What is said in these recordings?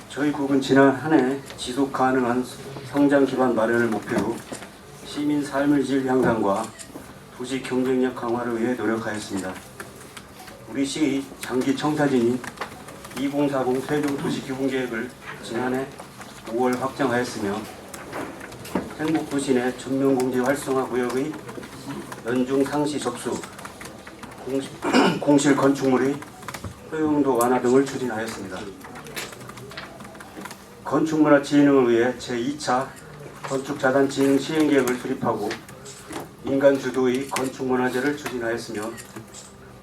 저희 국은 지난 한 해 지속 가능한 성장 기반 마련을 목표로 시민 삶의 질 향상과 도시 경쟁력 강화를 위해 노력하였습니다. 우리 시의 장기 청사진인 2040 세종도시기본계획을 지난해 5월 확정하였으며 행복도시 내 전면공지 활성화 구역의 연중 상시 접수, 공실 건축물의 허용도 완화 등을 추진하였습니다. 건축문화 진흥을 위해 제2차 건축자산 진흥 시행계획을 수립하고 인간 주도의 건축문화재를 추진하였으며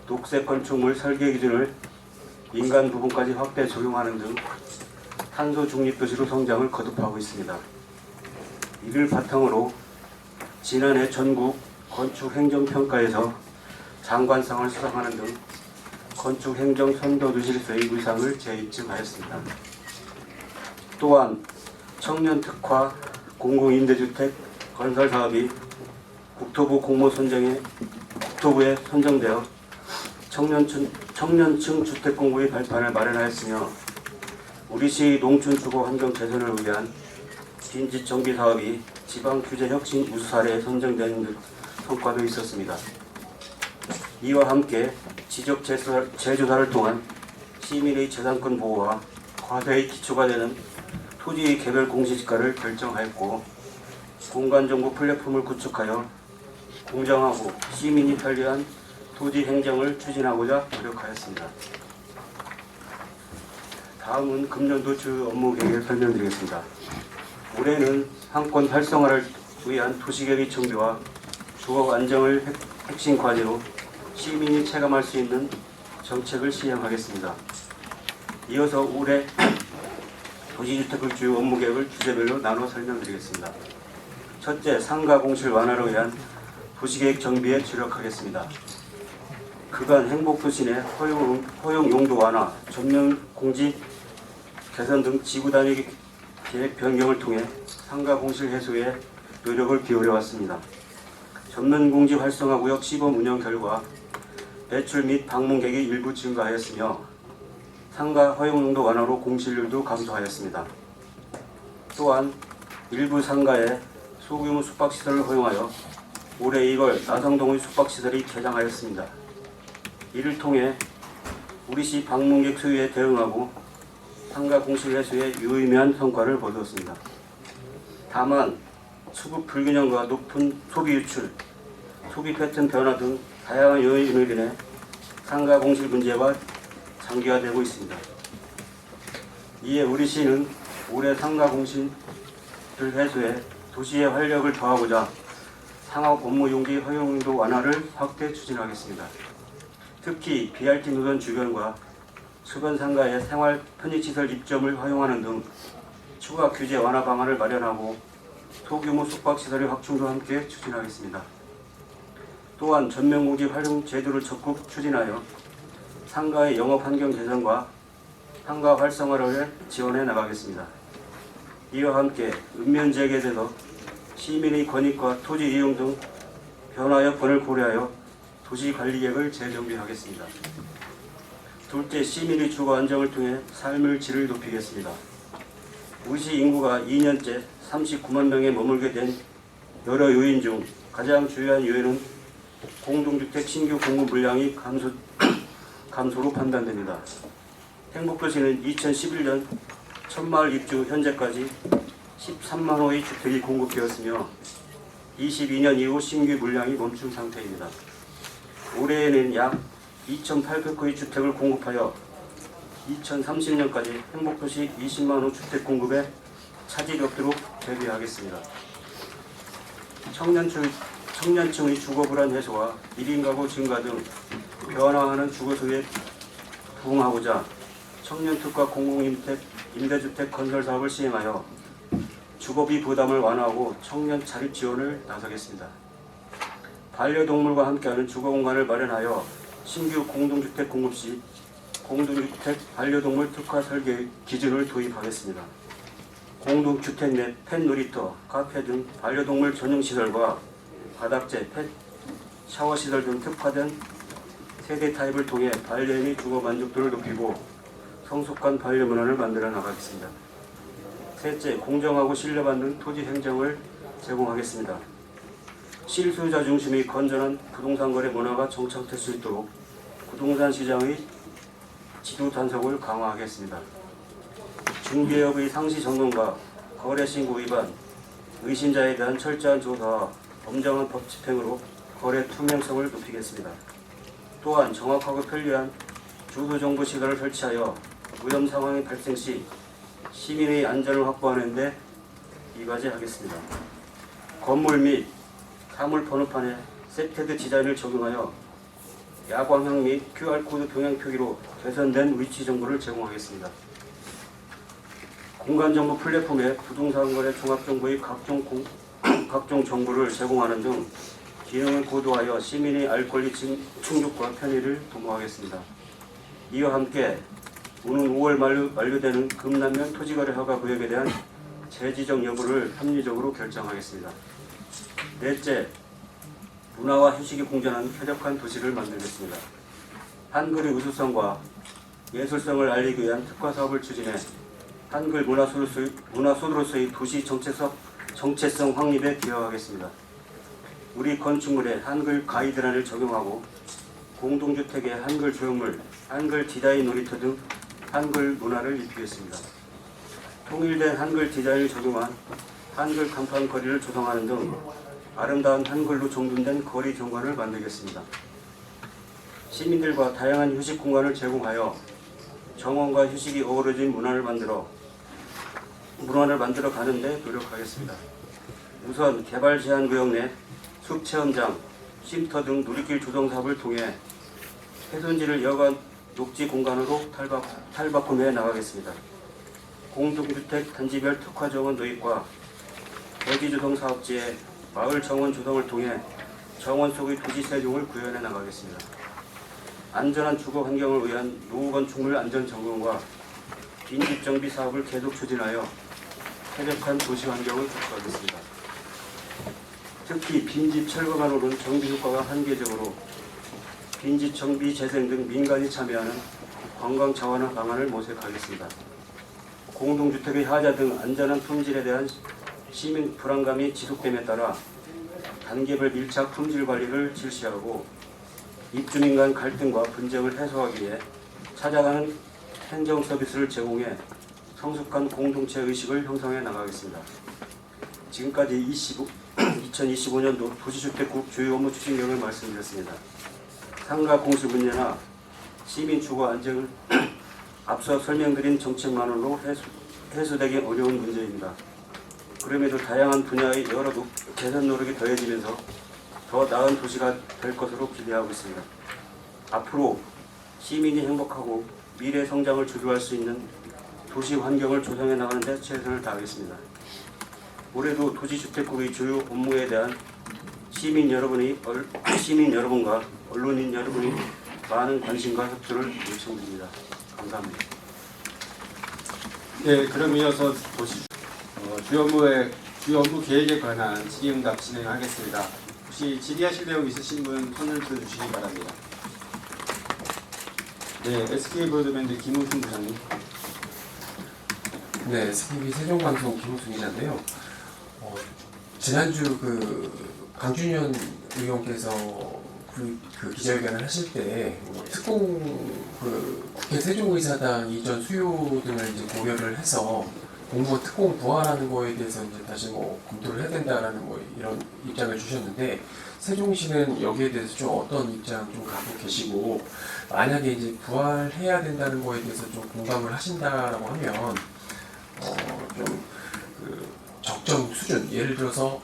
녹색 건축물 설계 기준을 인간 부분까지 확대 적용하는 등 탄소 중립 도시로 성장을 거듭하고 있습니다. 이를 바탕으로 지난해 전국 건축행정평가에서 장관상을 수상하는 등 건축행정 선도도시로서의 위상을 재입증하였습니다. 또한 청년 특화 공공임대주택 건설 사업이 국토부 공모선정에 국토부에 선정되어 청년층 주택 공급의 발판을 마련하였으며 우리 시의 농촌 주거 환경 개선을 위한 빈집 정비 사업이 지방 규제 혁신 우수 사례에 선정된 성과도 있었습니다. 이와 함께 지적 재조사를 통한 시민의 재산권 보호와 과세의 기초가 되는 토지의 개별 공시지가를 결정하였고 공간정보 플랫폼을 구축하여 공정하고 시민이 편리한 토지 행정을 추진하고자 노력하였습니다. 다음은 금년도 주 업무 계획을 설명드리겠습니다. 올해는 상권 활성화를 위한 도시계획 정비와 주거 안정을 핵심 과제로 시민이 체감할 수 있는 정책을 시행하겠습니다. 이어서 올해 도시주택의 주요 업무 계획을 주제별로 나눠 설명드리겠습니다. 첫째, 상가 공실 완화를 위한 도시계획 정비에 주력하겠습니다. 그간 행복도시 내 허용 용도 완화, 전면 공지 개선 등 지구 단위 계획 변경을 통해 상가 공실 해소에 노력을 기울여 왔습니다. 전면 공지 활성화 구역 시범 운영 결과 매출 및 방문객이 일부 증가하였으며 상가 허용용도 완화로 공실률도 감소하였습니다. 또한 일부 상가에 소규모 숙박시설을 허용하여 올해 2월 나성동의 숙박시설이 개장하였습니다. 이를 통해 우리시 방문객 수요에 대응하고 상가 공실 해소에 유의미한 성과를 거두었습니다. 다만 수급 불균형과 높은 소비 유출, 소비 패턴 변화 등 다양한 요인으로 인해 상가 공실 문제가 장기화되고 있습니다. 이에 우리 시는 올해 상가 공실을 해소해 도시의 활력을 더하고자 상업 업무 용지 허용도 완화를 확대 추진하겠습니다. 특히 BRT 노선 주변과 주변 상가의 생활 편의시설 입점을 허용하는 등 추가 규제 완화 방안을 마련하고 소규모 숙박시설의 확충도 함께 추진하겠습니다. 또한 전면공지 활용 제도를 적극 추진하여 상가의 영업 환경 개선과 상가 활성화를 위해 지원해 나가겠습니다. 이와 함께 읍면재개에서 시민의 권익과 토지 이용 등 변화 여건을 고려하여 도시관리계획을 재정비하겠습니다. 둘째, 시민의 주거 안정을 통해 삶의 질을 높이겠습니다. 우리 인구가 2년째 39만 명에 머물게 된 여러 요인 중 가장 중요한 요인은 공동주택 신규 공급 물량이 감소로 판단됩니다. 행복도시는 2011년 첫마을 입주 현재까지 13만 호의 주택이 공급되었으며 22년 이후 신규 물량이 멈춘 상태입니다. 올해에는 약 2,800호의 주택을 공급하여 2030년까지 행복도시 20만 호 주택 공급에 차질이 없도록 대비하겠습니다. 청년층의 주거 불안 해소와 1인 가구 증가 등 변화하는 주거 소유에 부응하고자 청년 특화 공공임대주택 건설 사업을 시행하여 주거비 부담을 완화하고 청년 자립 지원을 나서겠습니다. 반려동물과 함께하는 주거 공간을 마련하여 신규 공동주택 공급 시 공동주택 반려동물 특화 설계 기준을 도입하겠습니다. 공동주택 내 펫 놀이터, 카페 등 반려동물 전용시설과 바닥재, 펫 샤워시설 등 특화된 세대 타입을 통해 반려 및 주거 만족도를 높이고 성숙한 반려 문화를 만들어 나가겠습니다. 셋째, 공정하고 신뢰받는 토지 행정을 제공하겠습니다. 실수요자 중심의 건전한 부동산 거래 문화가 정착될 수 있도록 부동산 시장의 지도 단속을 강화하겠습니다. 중개업의 상시 점검과 거래 신고 위반, 의심자에 대한 철저한 조사와 엄정한 법 집행으로 거래 투명성을 높이겠습니다. 또한 정확하고 편리한 주소 정보 시설을 설치하여 위험 상황이 발생 시 시민의 안전을 확보하는 데 이바지하겠습니다. 건물 및 사물 번호판에 세테드 디자인을 적용하여 야광형 및 QR코드 병행 표기로 개선된 위치 정보를 제공하겠습니다. 공간정보 플랫폼에 부동산 거래 종합정보의 각종 정보를 제공하는 등 기능을 고도하여 시민의 알 권리 충족과 편의를 도모하겠습니다. 이와 함께 오는 5월 만료되는 금남면 토지거래 허가 구역에 대한 재지정 여부를 합리적으로 결정하겠습니다. 넷째, 문화와 휴식이 공존하는 쾌적한 도시를 만들겠습니다. 한글의 우수성과 예술성을 알리기 위한 특화 사업을 추진해 한글 문화소로서의 도시 정체성 확립에 기여하겠습니다. 우리 건축물에 한글 가이드라인을 적용하고 공동주택에 한글 조형물, 한글 디자인 놀이터 등 한글 문화를 입히겠습니다. 통일된 한글 디자인을 적용한 한글 간판 거리를 조성하는 등 아름다운 한글로 정돈된 거리 경관을 만들겠습니다. 시민들과 다양한 휴식 공간을 제공하여 정원과 휴식이 어우러진 문화를 만들어 가는 데 노력하겠습니다. 우선 개발 제한 구역 내 숲 체험장, 쉼터 등 누리길 조성 사업을 통해 훼손지를 여관 녹지 공간으로 탈바꿈해 나가겠습니다. 공동주택 단지별 특화 정원 도입과 대지 조성 사업지에 마을 정원 조성을 통해 정원 속의 도시 세종을 구현해 나가겠습니다. 안전한 주거 환경을 위한 노후 건축물 안전 점검과 빈집 정비 사업을 계속 추진하여 쾌적한 도시 환경을 확보하겠습니다. 특히 빈집 철거만으로는 정비 효과가 한계적으로 빈집 정비 재생 등 민간이 참여하는 관광 자원화 방안을 모색하겠습니다. 공동주택의 하자 등 안전한 품질에 대한 시민 불안감이 지속됨에 따라 단계별 밀착 품질 관리를 실시하고 입주민 간 갈등과 분쟁을 해소하기 위해 찾아가는 행정 서비스를 제공해 성숙한 공동체 의식을 형성해 나가겠습니다. 지금까지 2025년도 도시주택국 주요 업무 추진력을 말씀드렸습니다. 상가 공시 문제나 시민 주거 안정을 앞서 설명드린 정책만으로 해소되기 어려운 문제입니다. 그럼에도 다양한 분야의 여러 개선 노력이 더해지면서 더 나은 도시가 될 것으로 기대하고 있습니다. 앞으로 시민이 행복하고 미래 성장을 주도할 수 있는 도시 환경을 조성해 나가는 데 최선을 다하겠습니다. 올해도 도시주택국의 주요 업무에 대한 시민 여러분과 언론인 여러분의 많은 관심과 협조를 요청드립니다. 감사합니다. 네, 그럼 이어서 주요 업무 계획에 관한 질의응답 진행하겠습니다. 혹시 질의하실 내용 있으신 분 손을 들어주시기 바랍니다. 네, SK브로드밴드 김우순 부장님. 네, SKB 세종방송 김우순 기자인데요. 지난주 강준현 의원께서 그 기자회견을 하실 때 특공 국회 세종의사당 이전 수요 등을 이제 고려를 해서 공무원 특공 부활하는 거에 대해서 이제 다시 검토를 해야 된다라는 이런 입장을 주셨는데 세종시는 여기에 대해서 좀 어떤 입장 좀 갖고 계시고 만약에 이제 부활해야 된다는 거에 대해서 좀 공감을 하신다라고 하면 좀 적정 수준 예를 들어서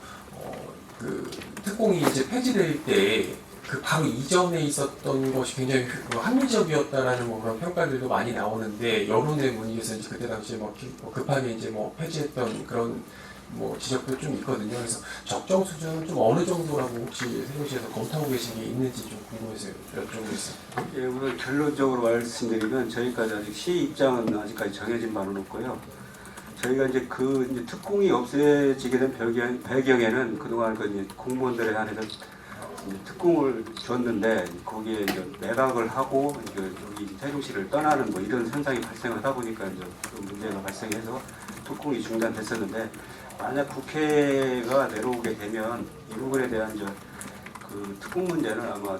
특공이 이제 폐지될 때 바로 이전에 있었던 것이 굉장히 합리적이었다라는 그런 평가들도 많이 나오는데 여론의 분위기에서 이제 그때 당시에 급하게 이제 폐지했던 그런 지적도 좀 있거든요. 그래서 적정 수준은 좀 어느 정도라고 혹시 세종시에서 검토하고 계신 게 있는지 좀 궁금해서 여쭤보고 있습니다. 예, 오늘 결론적으로 말씀드리면 저희까지 아직 시 입장은 아직까지 정해진 바는 없고요. 저희가 이제 특공이 없어지게 된 배경에는 그동안 이제 공무원들에 한해서 이제 특공을 줬는데 거기에 이제 매각을 하고 이제 여기 세종시를 떠나는 뭐 이런 현상이 발생하다 보니까 이제 그 문제가 발생해서 특공이 중단됐었는데 만약 국회가 내려오게 되면 이 부분에 대한 이제 그 특공 문제는 아마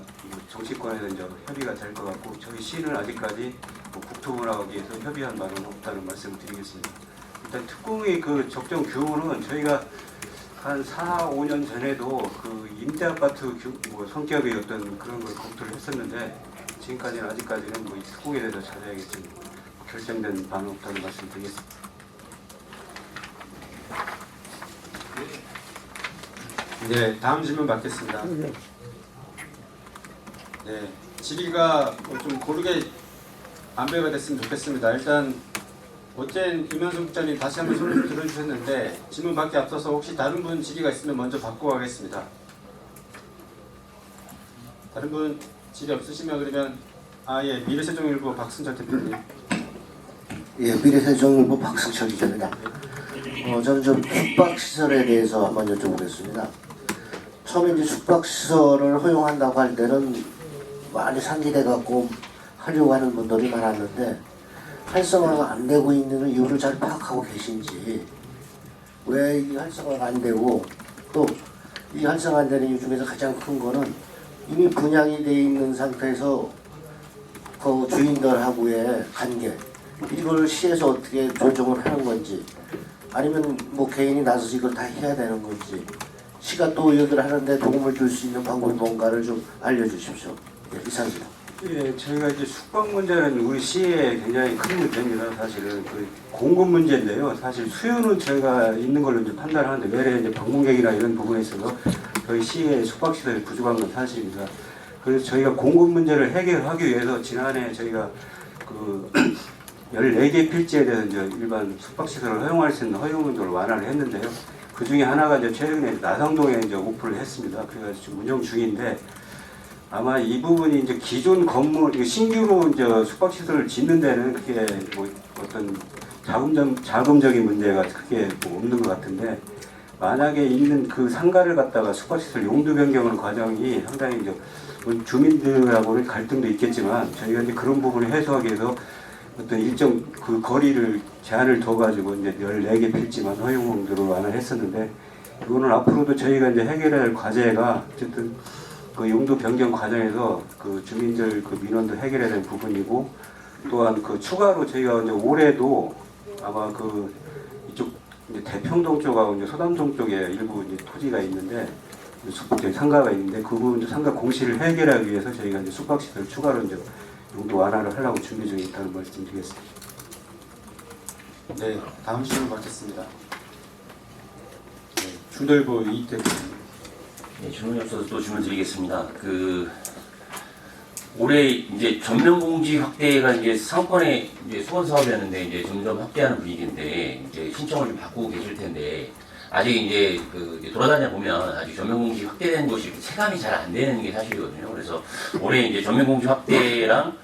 정치권에서 이제 협의가 될 것 같고 저희 시는 아직까지 뭐 국토부하고에서 협의한 바는 없다는 말씀을 드리겠습니다. 일단 특공의 그 적정 규모는 저희가 한 4, 5년 전에도 그 임대 아파트 뭐 성격의 어떤 그런 걸 검토를 했었는데 지금까지는 아직까지는 뭐 이 특공에 대해서 자세하게 지금 결정된 바는 없다는 말씀을 드리겠습니다. 네, 다음 질문 받겠습니다. 네, 질의가 좀 고르게 안배가 됐으면 좋겠습니다. 일단 어쨌든 이면수 국장님 다시 한번 소리 좀 들어주셨는데 질문 받기 앞서서 혹시 다른 분 질의가 있으면 먼저 받고 가겠습니다. 다른 분 질의 없으시면 그러면 예, 미래세종일보 박승철 대표님. 예, 미래세종일보 박승철 기자입니다. 저는 좀 숙박시설에 대해서 한번 여쭤보겠습니다. 처음에 이제 숙박시설을 허용한다고 할 때는 많이 상기돼갖고 하려고 하는 분들이 많았는데 활성화가 안 되고 있는 이유를 잘 파악하고 계신지, 왜 이 활성화가 안 되고 또 이 활성화 안 되는 이유 중에서 가장 큰 거는 이미 분양이 돼 있는 상태에서 그 주인들하고의 관계, 이걸 시에서 어떻게 조정을 하는 건지, 아니면 뭐 개인이 나서서 이걸 다 해야 되는 건지, 시가 또 이걸 하는데 도움을 줄 수 있는 방법이 뭔가를 좀 알려주십시오. 예, 이상입니다. 예, 저희가 이제 숙박 문제는 우리 시에 굉장히 큰 문제입니다. 사실은 그 공급 문제인데요. 사실 수요는 저희가 있는 걸로 이제 판단하는데 외래 이제 방문객이나 이런 부분에 있어서 저희 시의 숙박 시설이 부족한 건 사실입니다. 그래서 저희가 공급 문제를 해결하기 위해서 지난해 저희가 그 14개 필지에 대해서 이제 일반 숙박 시설을 허용할 수 있는 허용 정도를 완화를 했는데요. 그 중에 하나가 이제 최근에 나상동에 이제 오픈을 했습니다. 그래가지고 지금 운영 중인데. 아마 이 부분이 이제 기존 건물, 신규로 이제 숙박시설을 짓는 데는 그게 뭐 어떤 자금적인 문제가 크게 뭐 없는 것 같은데, 만약에 있는 그 상가를 갖다가 숙박시설 용도 변경하는 과정이 상당히 이제 주민들하고는 갈등도 있겠지만, 저희가 이제 그런 부분을 해소하기 위해서 어떤 일정 그 거리를 제한을 둬가지고 이제 14개 필지만 허용으로 완화를 했었는데, 이거는 앞으로도 저희가 이제 해결해야 할 과제가 어쨌든 그 용도 변경 과정에서 그 주민들 그 민원도 해결해야 되는 부분이고, 또한 그 추가로 저희가 이제 올해도 아마 그 이쪽 이제 대평동 쪽하고 이제 소담동 쪽에 일부 이제 토지가 있는데 숙박지 상가가 있는데 그 부분 상가 공시를 해결하기 위해서 저희가 이제 숙박시설 추가로 이제 용도 완화를 하려고 준비 중에 있다는 말씀드리겠습니다. 네, 다음 질문 받겠습니다. 네, 중도일보 이태 대표님. 네, 질문이 없어서 또 질문 드리겠습니다. 올해 이제 전면공지 확대가 이제 상권의 이제 수원 사업이었는데 이제 점점 확대하는 분위기인데 이제 신청을 좀 받고 계실 텐데 아직 이제 이제 돌아다녀 보면 아직 전면공지 확대된 곳이 체감이 잘 안 되는 게 사실이거든요. 그래서 올해 이제 전면공지 확대랑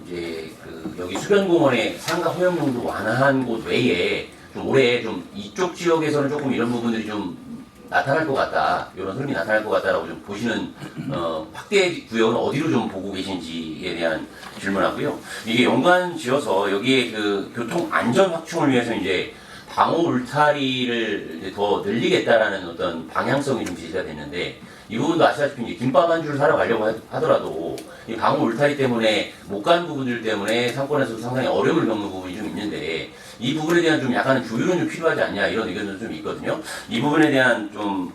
이제 여기 수변공원의 상가 허용용도 완화한 곳 외에 좀 올해 좀 이쪽 지역에서는 조금 이런 부분들이 좀 나타날 것 같다, 이런 흐름이 나타날 것 같다라고 좀 보시는 확대 구역은 어디로 좀 보고 계신지에 대한 질문하고요. 이게 연관 지어서 여기에 그 교통 안전 확충을 위해서 이제 방호 울타리를 이제 더 늘리겠다라는 어떤 방향성이 좀 제시가 됐는데, 이 부분도 아시다시피 이제 김밥 한 줄 사러 가려고 하더라도 이 방호 울타리 때문에 못 가는 부분들 때문에 상권에서 상당히 어려움을 겪는 부분이 좀 있는데, 이 부분에 대한 좀 약간은 조율은 좀 필요하지 않냐 이런 의견도 좀 있거든요. 이 부분에 대한 좀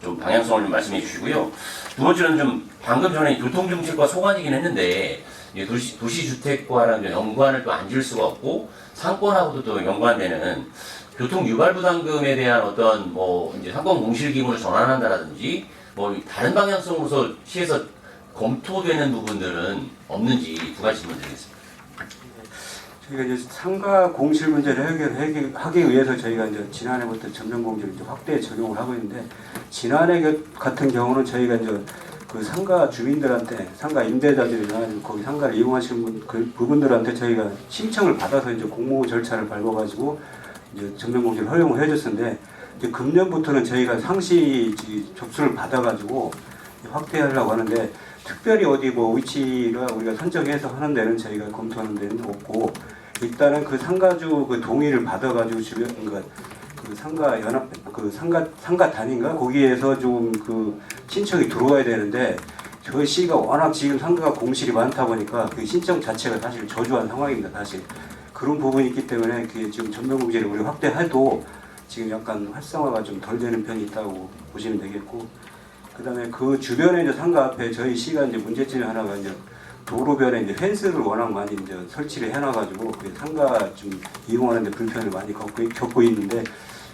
좀 방향성을 좀 말씀해 주시고요. 두 번째는 좀 방금 전에 교통정책과 소관이긴 했는데 도시주택과랑 연관을 또 안 지을 수가 없고 상권하고도 또 연관되는 교통 유발 부담금에 대한 어떤 뭐 이제 상권 공실 기금으로 전환한다라든지 뭐 다른 방향성으로서 시에서 검토되는 부분들은 없는지 두 가지 질문 드리겠습니다. 저희가 이제 상가 공실 문제를 해결하기 위해서 저희가 이제 지난해부터 전면 공실을 이제 확대 적용을 하고 있는데, 지난해 같은 경우는 저희가 이제 그 상가 주민들한테, 상가 임대자들이나 거기 상가를 이용하시는 그 부분들한테 저희가 신청을 받아서 이제 공모 절차를 밟아가지고 이제 전면 공실을 허용을 해줬었는데, 이제 금년부터는 저희가 상시 접수를 받아가지고 확대하려고 하는데 특별히 어디 뭐 위치가 우리가 선정해서 하는 데는 저희가 검토하는 데는 없고 일단은 그 상가주 그 동의를 받아가지고 주변 그러니까 그 상가 연합 그 상가 단인가 거기에서 좀 그 신청이 들어와야 되는데 저희 시가 워낙 지금 상가가 공실이 많다 보니까 그 신청 자체가 사실 저조한 상황입니다. 사실 그런 부분이 있기 때문에 그게 지금 전면공지를 우리 확대해도 지금 약간 활성화가 좀 덜 되는 편이 있다고 보시면 되겠고 그다음에 그 주변에 이제 상가 앞에 저희 시가 이제 문제점이 하나가 이제 도로변에 이제 펜스를 워낙 많이 이제 설치를 해놔가지고 그 상가 좀 이용하는데 불편을 많이 겪고 있는데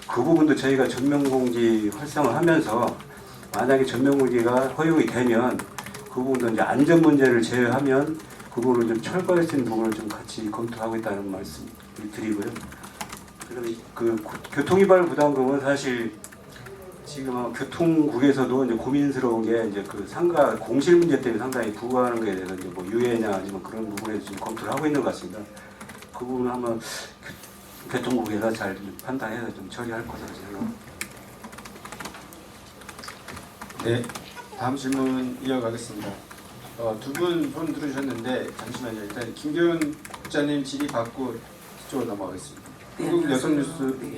그 부분도 저희가 전면공지 활성화하면서 만약에 전면공지가 허용이 되면 그 부분도 이제 안전 문제를 제외하면 그 부분을 좀 철거할 수 있는 부분을 좀 같이 검토하고 있다는 말씀을 드리고요. 그다음에 그 교통위반 부담금은 사실 지금 교통국에서도 이제 고민스러운 게 이제 그 상가 공실 문제 때문에 상당히 부과하는 거에 대해서 이제 뭐 유예냐 아니면 그런 부분에서 좀 검토를 하고 있는 것 같습니다. 그 부분은 한번 교통국에서 잘 좀 판단해서 좀 처리할 것으로 생각합니다. 네, 다음 질문 이어가겠습니다. 두 분 손 들으셨는데 잠시만요. 일단 김교훈 국장님 질의 받고 이쪽으로 넘어가겠습니다. 네, 한국 여성 안녕하세요. 뉴스. 네. 예.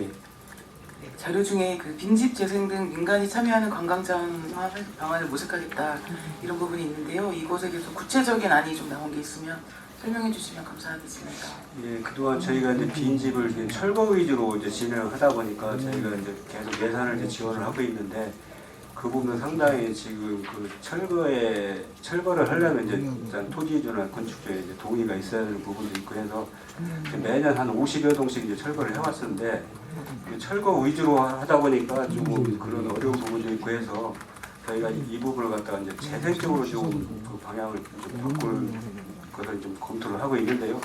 네, 자료 중에 그 빈집 재생 등 민간이 참여하는 관광자원 방안을 모색하겠다 이런 부분이 있는데요. 이것에 대해서 구체적인 안이 좀 나온 게 있으면 설명해 주시면 감사하겠습니다. 예, 그동안 저희가 이제 빈집을 이제 철거 위주로 이제 진행을 하다 보니까 저희가 이제 계속 예산을 이제 지원을 하고 있는데 그 부분은 상당히 지금 그 철거를 하려면 이제 일단 토지주나 건축주에 이제 동의가 있어야 되는 부분도 있고 해서 매년 한 50여 동씩 이제 철거를 해왔었는데 그 철거 위주로 하다 보니까 조금 그런 어려운 부분도 있고 해서 저희가 이 부분을 갖다가 이제 재생적으로 좀 그 방향을 좀 바꿀 것을 좀 검토를 하고 있는데요.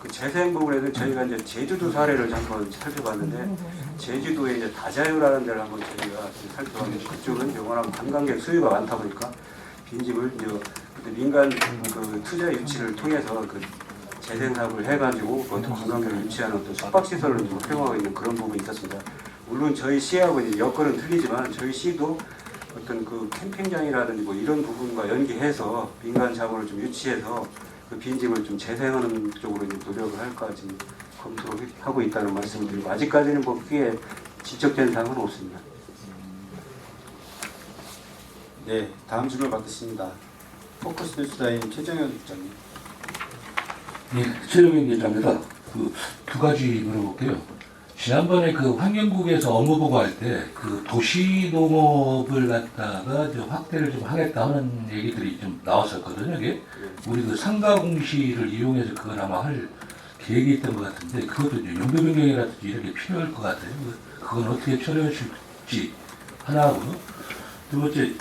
그 재생 부분에는 저희가 이제 제주도 사례를 잠깐 살펴봤는데 제주도에 이제 다자유라는 데를 한번 저희가 살펴봤는데 그쪽은 워낙 관광객 수요가 많다 보니까 빈집을 이제 민간 그 투자 유치를 통해서 그 재생 사업을 해가지고 그 관광객을 유치하는 어떤 숙박시설을 좀 활용하고 있는 그런 부분이 있었습니다. 물론 저희 시하고 이제 여건은 틀리지만 저희 시도 어떤 그 캠핑장이라든지 뭐 이런 부분과 연계해서 민간 자본을 좀 유치해서 그 빈집을 좀 재생하는 쪽으로 좀 노력을 할까 지금 검토를 하고 있다는 말씀을 드리고 아직까지는 뭐 크게 지적된 사항은 없습니다. 네, 다음 질문 받겠습니다. 포커스 뉴스타임 최정현 국장님. 예, 최영민 기자입니다. 그 두 가지 물어볼게요. 지난번에 그 환경국에서 업무 보고할 때 그 도시농업을 갖다가 이제 확대를 좀 하겠다 하는 얘기들이 좀 나왔었거든요. 이게 우리 그 상가 공시를 이용해서 그걸 아마 할 계획이 있던 것 같은데 그것도 이제 용도 변경이라든지 이런 게 필요할 것 같아요. 그건 어떻게 처리하실지 하나하고 두 번째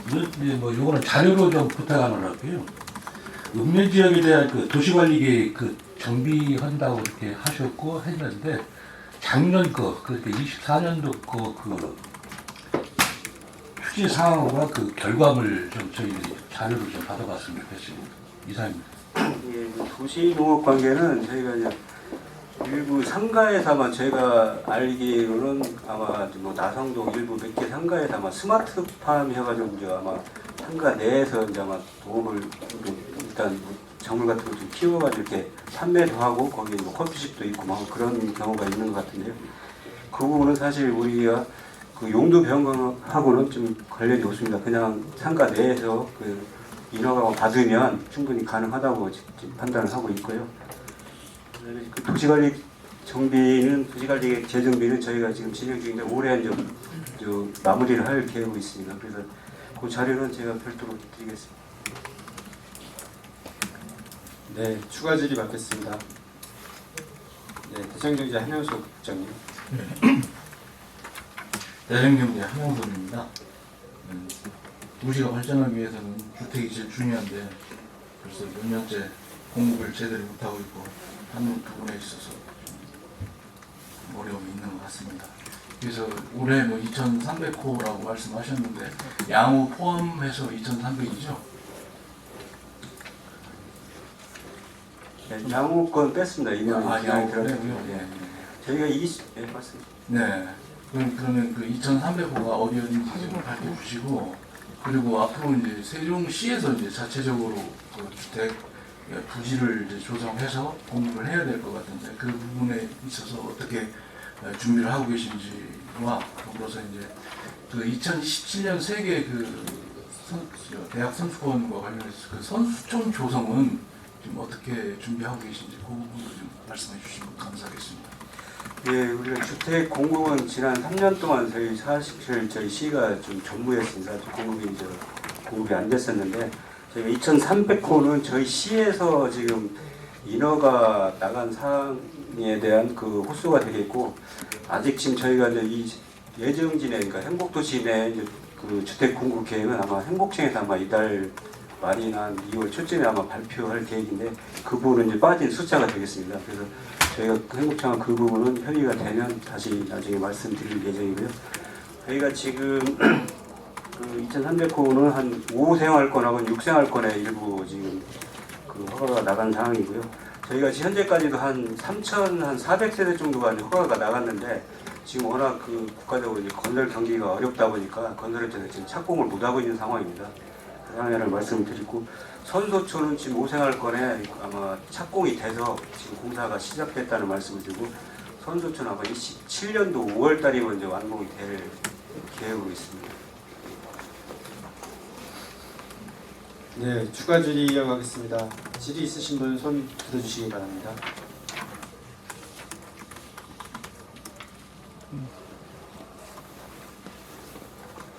이제 뭐 요거는 자료로 좀 부탁하는 할게요. 읍면 지역에 대한 그 도시관리계획 그 정비한다고 이렇게 하셨고 했는데 작년 거 그렇게 24년도 거 그 휴지 상황과 그 결과물 좀 저희들이 자료를 좀 받아봤으면 좋겠습니다. 이상입니다. 예, 도시농업 관계는 저희가 이제 일부 상가에서만 저희가 알기로는 아마 뭐 나성동 일부 몇 개 상가에서 아마 스마트팜 해가지고 이제 아마 상가 내에서 이제 아마 도움을 일단 뭐 작물 같은 거 좀 키워가지고 이렇게 판매도 하고 거기 뭐 커피숍도 있고 막 그런 경우가 있는 것 같은데요. 그 부분은 사실 우리가 그 용도 변경하고는 좀 관련이 없습니다. 그냥 상가 내에서 그 인허가 받으면 충분히 가능하다고 지금 판단을 하고 있고요. 그 도시관리 정비는 도시관리 재정비는 저희가 지금 진행 중인데 올해 좀 마무리를 할 계획이 있습니다. 그래서 그 자료는 제가 별도로 드리겠습니다. 네, 추가 질의 받겠습니다. 네, 대장경제 한영석 국장님. 대전경제 한영돈입니다. 도시가 발전하기 위해서는 주택이 제일 중요한데 벌써 몇 년째 공급을 제대로 못하고 있고 하는 부분에 있어서 좀 어려움이 있는 것 같습니다. 그래서 올해 뭐 2,300호라고 말씀하셨는데 양호 포함해서 2,300이죠? 네, 양호권 뺐습니다. 이번 양호 양호 그래요? 예. 저희가 예, 맞습니다. 네. 그러면 그 2,300호가 어디 어딘지 좀 밝혀주시고, 그리고 앞으로 이제 세종시에서 이제 자체적으로 그 주택 부지를 이제 조성해서 공급을 해야 될 것 같은데, 그 부분에 있어서 어떻게 준비를 하고 계신지와 더불어서 이제 그 2027년 세계 대학 선수권과 관련해서 그 선수촌 조성은 지금 어떻게 준비하고 계신지 그 부분도 좀 말씀해 주시면 감사하겠습니다. 예, 우리가 주택 공급은 지난 3년 동안 저희 시가 좀 전무했습니다. 공급이 안 됐었는데, 저희가 2,300호는 저희 시에서 지금 인허가 나간 사항에 대한 그 호수가 되겠고, 아직 지금 저희가 이제 이 예정진에, 그러니까 행복도시 내 이제 그 주택 공급 계획은 아마 행복청에서 아마 이달 말이나 2월 초쯤에 아마 발표할 계획인데, 그 부분은 이제 빠진 숫자가 되겠습니다. 그래서 저희가 행복청과 그 부분은 협의가 되면 다시 나중에 말씀드릴 예정이고요. 저희가 지금 그 2,300호는 한 5생활권하고 6생활권에 일부 지금 그 허가가 나간 상황이고요. 저희가 현재까지도 한 3,400세대 정도가 이제 허가가 나갔는데, 지금 워낙 그 국가적으로 이제 건설 경기가 어렵다 보니까 건설업체는 지금 착공을 못 하고 있는 상황입니다. 그 상황을 말씀드리고, 선소촌은 지금 5생활권에 아마 착공이 돼서 지금 공사가 시작됐다는 말씀을 드리고, 선소촌 아마 27년도 5월달이면 이제 완공이 될 계획으로 있습니다. 네, 추가 질의 이어가겠습니다. 질의 있으신 분 손 들어주시기 바랍니다.